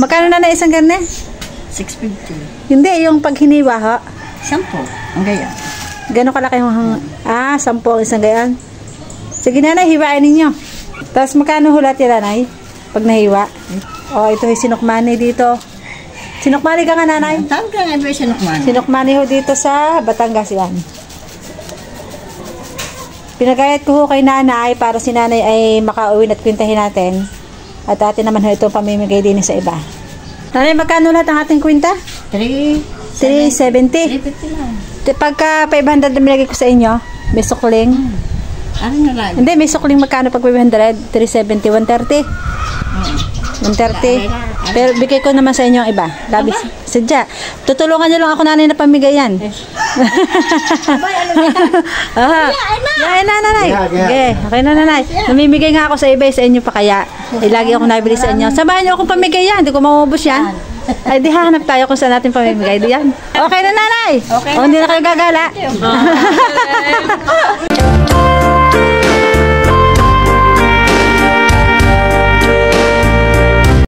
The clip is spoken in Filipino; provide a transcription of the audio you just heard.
Magkano na isang ganyan? 650. Hindi, yung pag hiniwa ho. 10. Ang gaya. Gano'ng kalaki yung 10 ang isang ganyan. Sige nanay, hiwain ninyo. Tapos magkano hulat yan nanay? Pag nahiwa. O, ito yung sinukmani dito. Sinukmani ka nga nanay? Ang tawag ka nga ba yung sinukmani? Sinukmani ho dito sa Batangas yan. Pinagayat ko ho kay nanay para si nanay ay makauwi at kwintahin natin. At atin naman ho ito pamimigay din sa iba. Nanay, magkano lahat ang ating kwinta? 370. 350 lang. Pagka 500 na binigay ko sa inyo, may sukling. Ano na lang? Hindi, may sukling magkano pag 500? 370, 130. 130. Pero bigay ko naman sa inyo ang iba. Labis. Sadya. Tutulungan niyo lang ako nanay na pamigay yan. Abay, ano na? Yan na, nanay. Okay, okay na, nanay. Namimigay nga ako sa iba, sa inyo pa kaya. Lagi ako nabili sa inyo. Samahan niyo akong pamigay yan. Hindi ko maubos yan. Ay, di hahanap tayo kung saan natin pamimigay. Di yan. Okay na, nanay. Okay. O, hindi na kayo gagala.